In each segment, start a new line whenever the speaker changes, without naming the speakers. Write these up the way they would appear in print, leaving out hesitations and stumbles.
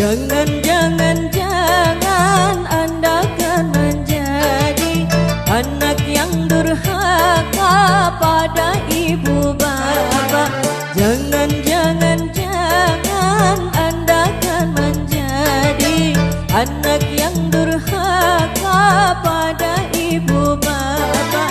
Jangan Anda kan menjadi anak yang durhaka pada ibu bapa. Jangan Anda kan menjadi anak yang durhaka pada ibu bapa.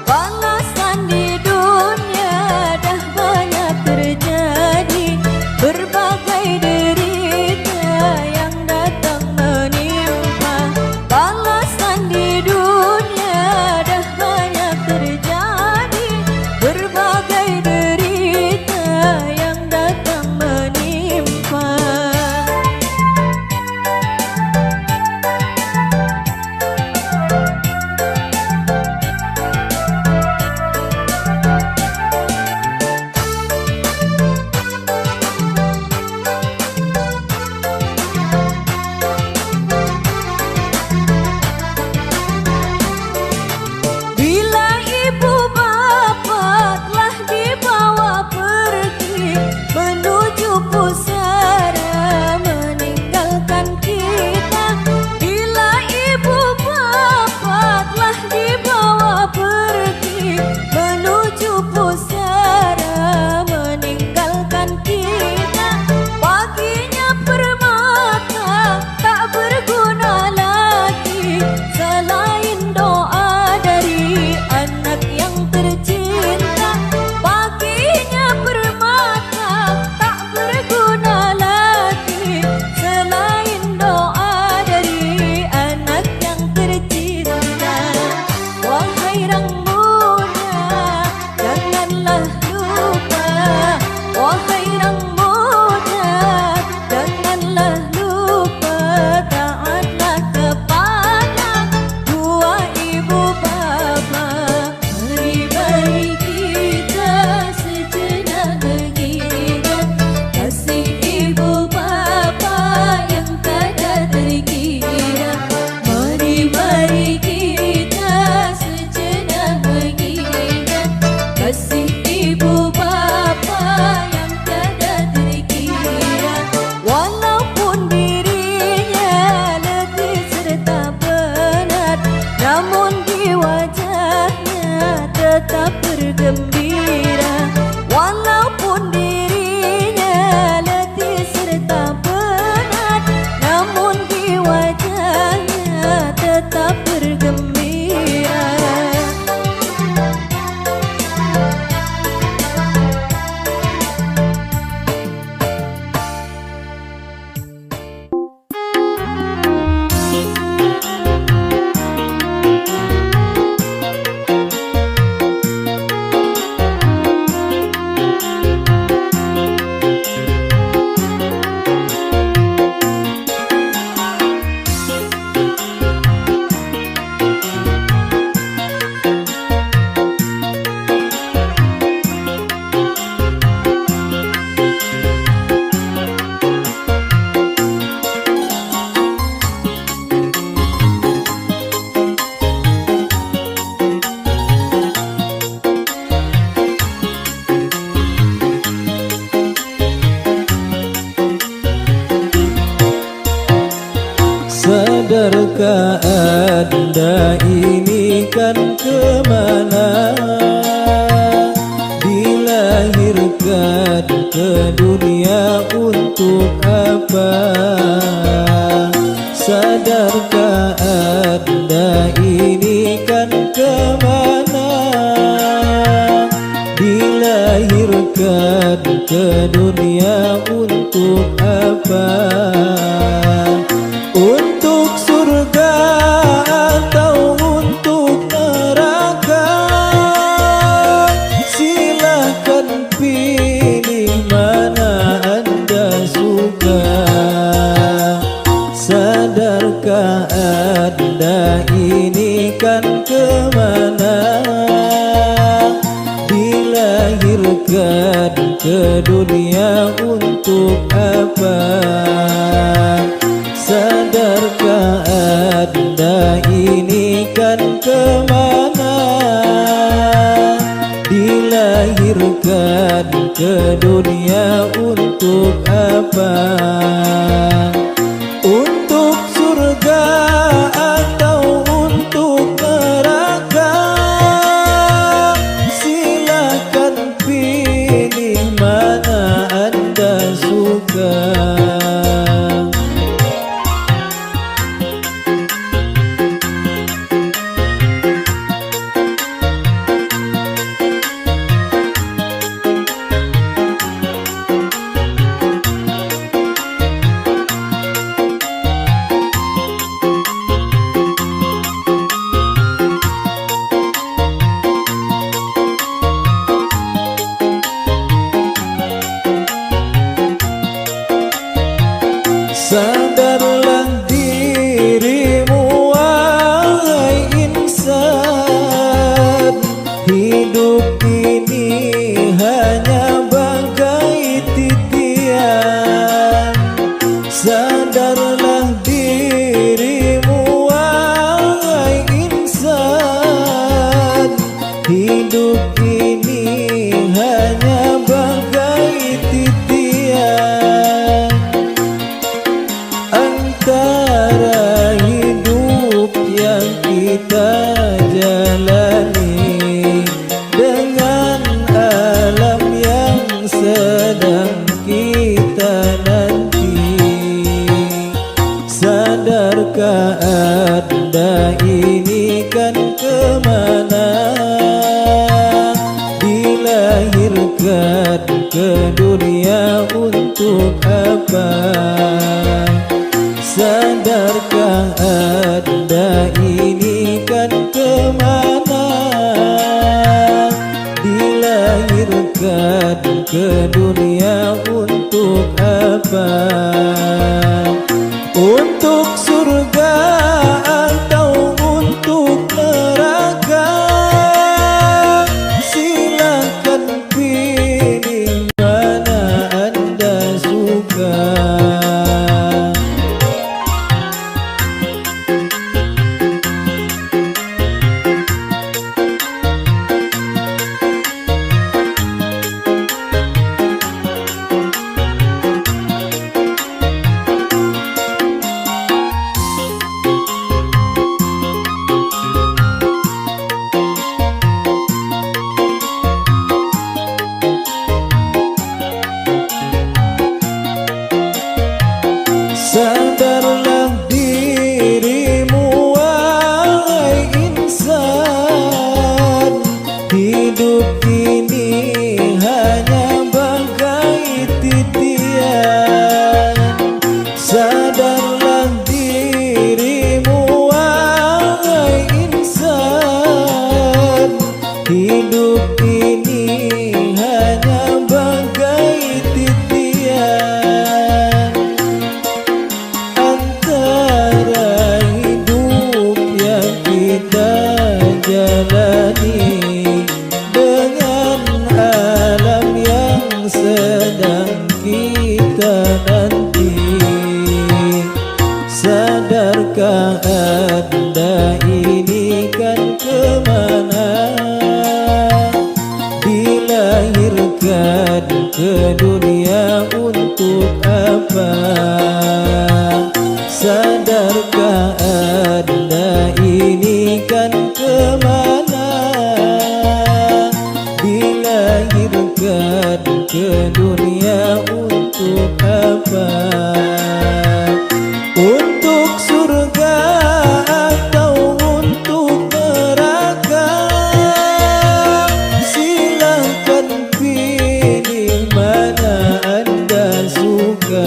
Balasan di dunia dah banyak terjadi, berbagai derita yang datang menimpa. Balasan di dunia dah banyak terjadi, berbagai derita yang datang menimpa. Namun di wajahnya tetap bergembira, walaupun dirinya letih serta penat. Namun di wajahnya tetap bergembira.
kan kemana? Dilahirkan ke dunia untuk apa? Sadarkah Anda ini kan kemana? Dilahirkan ke dunia untuk apa? Untuk surga atau untuk neraka? Silahkan pilih mana Anda suka. Sadarkah Anda ini kan kemana? Dilahirkan ke dunia untuk apa? Sadarkah Anda ini kan kemana? Dilahirkan ke dunia untuk apa? Untuk surga atau untuk neraka? Silahkan pilih mana Anda suka. Sadarlah dirimu wahai insan, hidup ini hanya bagai titian. Sadarlah dirimu wahai insan, hidup ini hanya bagai titian. Antara hidup yang kita jalani dengan alam yang sedang kita nanti. Sadarkah Anda ini kan kemana? Dilahirkan ke dunia untuk apa? Sadarkah Anda ini kan kemana? Dilahirkan ke dunia untuk apa? Untuk surga atau untuk neraka? Silahkan pilih mana Anda suka. Sadarlah dirimu wahai insan, hidup ini hanya bagai titian. Sadarlah dirimu wahai insan, hidup ini hanya bagai titian. Antara hidup yang kita jalani dengan alam yang sedang kita nanti. Sadarkah Anda ini kan kemana? Dilahirkan ke dunia untuk apa? Sadarkah Anda ini kan kemana, dilahirkan ke dunia untuk apa? Untuk surga atau untuk neraka? Silahkan pilih mana Anda suka.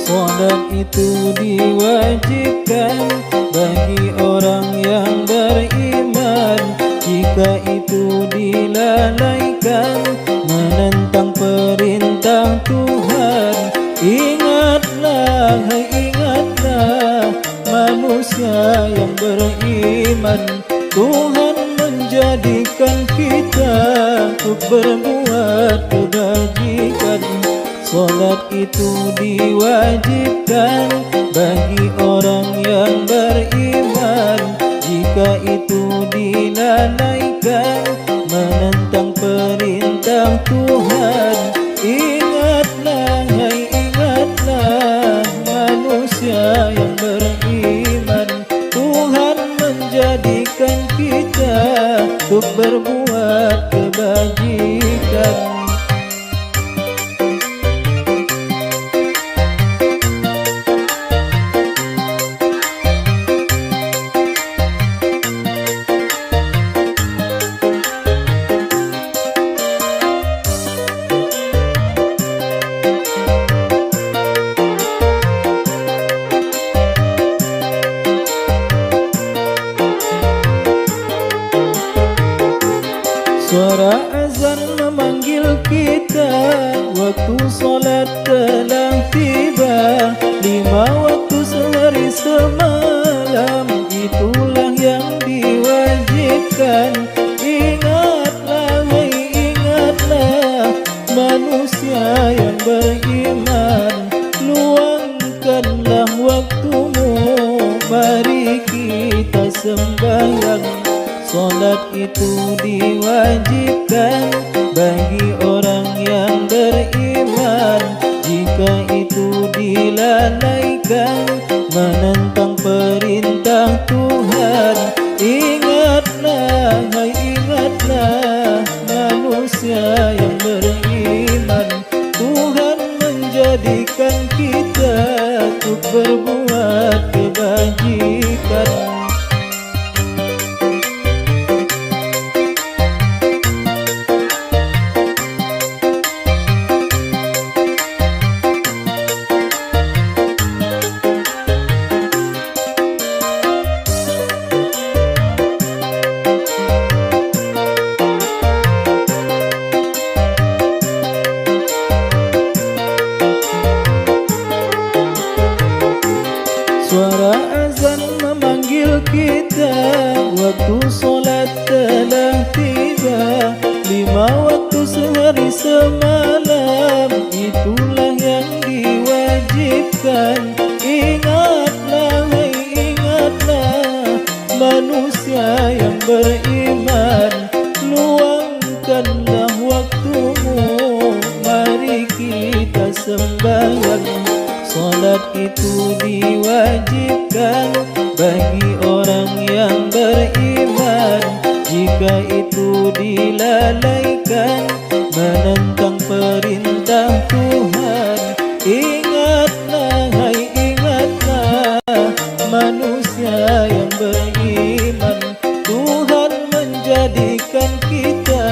Salat itu diwajibkan bagi orang yang beriman. Jika itu dilalaikan, menentang perintah Tuhan. Ingatlah, hai ingatlah, manusia yang beriman. Tuhan menjadikan kita untuk berbuat kebajikan. Salat itu diwajibkan bagi orang yang beriman. Jika itu dilalaikan, menentang perintah Tuhan. Ingatlah, hai ingatlah, manusia yang beriman. Tuhan menjadikan kita untuk berbuat kebajikan. Suara azan memanggil kita, waktu solat telah tiba. 5 waktu sehari semalam, itulah yang diwajibkan. Ingatlah, hai ingatlah, manusia yang beriman. Luangkanlah waktumu, mari kita sembahyang. Salat itu diwajibkan bagi orang yang beriman. Jika itu dilalaikan, menentang perintah Tuhan. Ingatlah, hai ingatlah, manusia yang beriman. Tuhan menjadikan kita untuk berbuat kebajikan. Suara azan memanggil kita, waktu solat telah tiba. 5 waktu sehari semalam, itulah yang diwajibkan. Ingatlah, hai ingatlah, manusia yang beriman. Luangkanlah waktumu, mari kita sembahyang. Salat itu diwajibkan bagi orang yang beriman. Jika itu dilalaikan, menentang perintah Tuhan. Ingatlah, hai ingatlah, manusia yang beriman. Tuhan menjadikan kita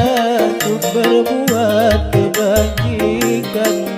untuk berbuat kebajikan.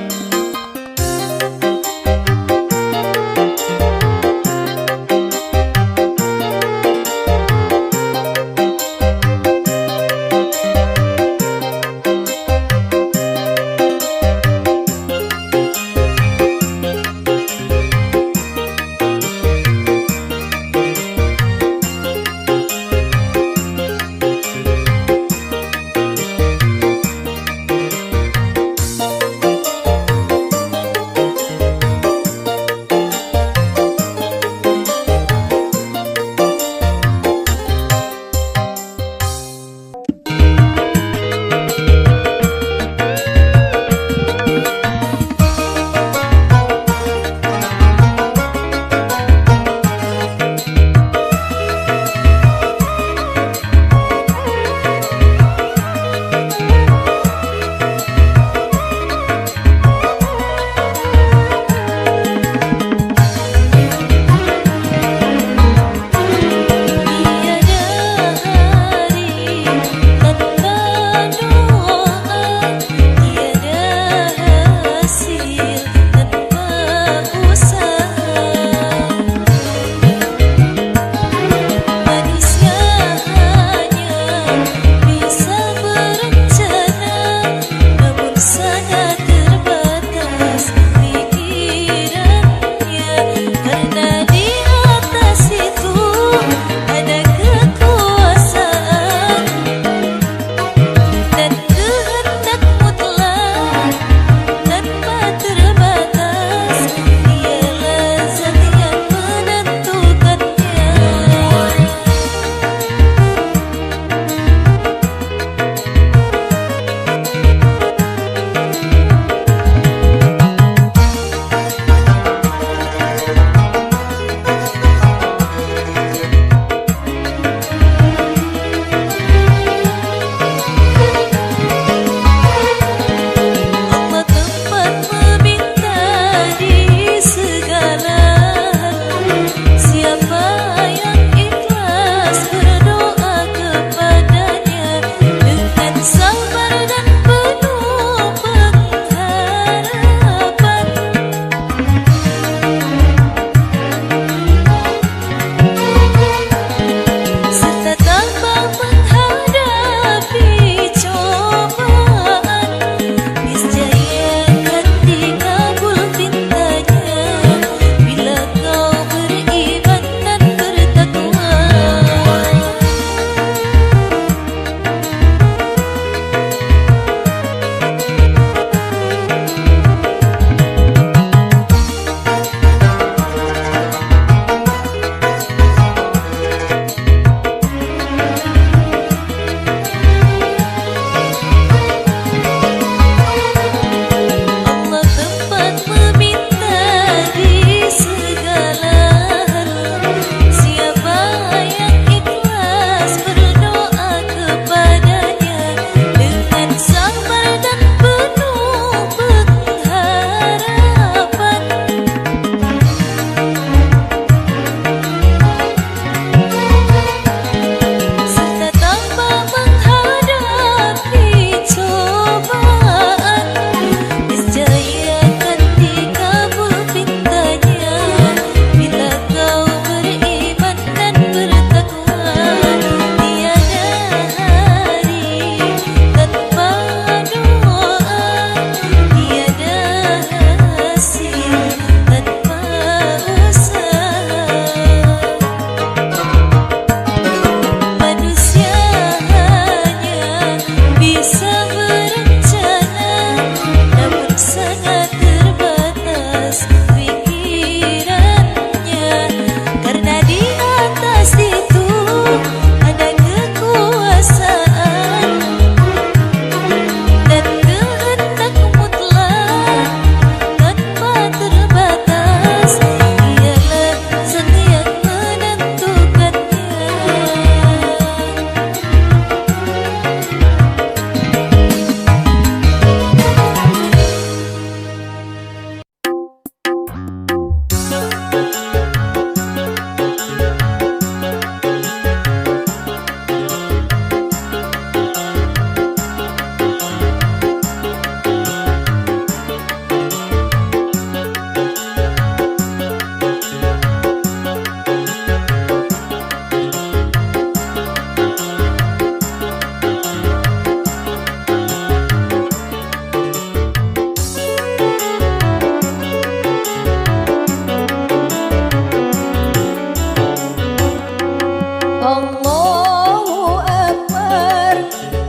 Allahu Akbar,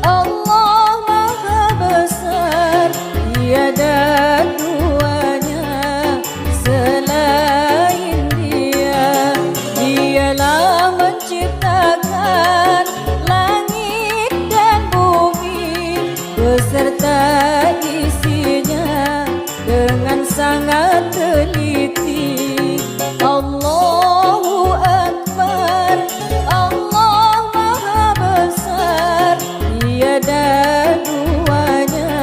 Allah Maha Besar, tiada duanya selain Dia. Dialah menciptakan langit dan bumi beserta isinya dengan sangat teliti. Allahu Akbar, Allah Maha Besar, tiada duanya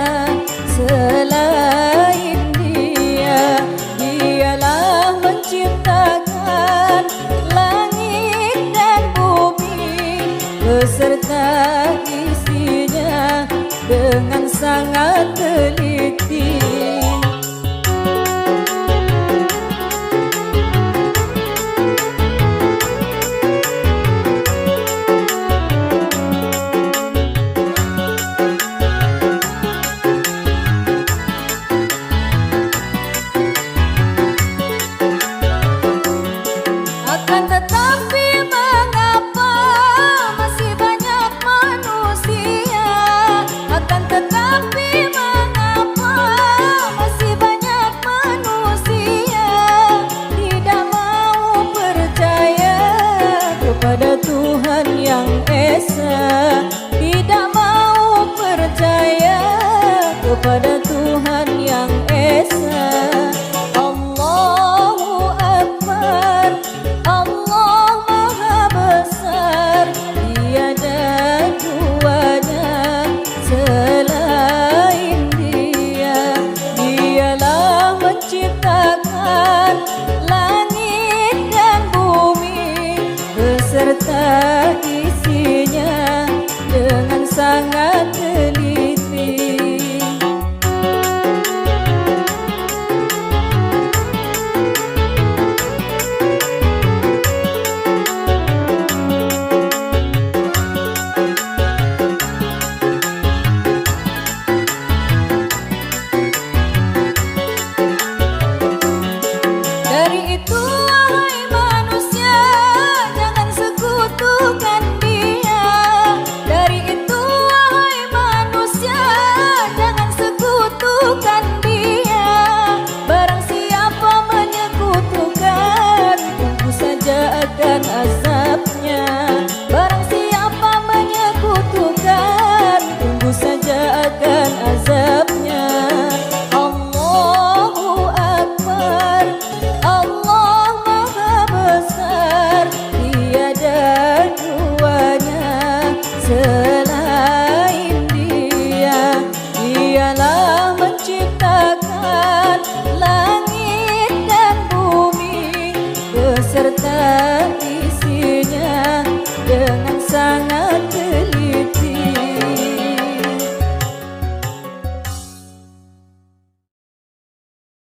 selain Dia. Dialah menciptakan langit dan bumi beserta isinya dengan sangat teliti. Akan tetapi mengapa masih banyak manusia? Akan tetapi mengapa masih banyak manusia tidak mau percaya kepada Tuhan yang Esa, tidak mau percaya kepada Tuhan yang Esa. Allahu Akbar, Allah Maha Besar, tiada duanya selain Dia. Dialah menciptakan langit dan bumi beserta isinya dengan sangat teliti. Dari itu wahai manusia, jangan sekutukan Dia. Dari itu wahai manusia, jangan sekutukan Dia. Barang siapa menyekutukan, tunggu saja akan azab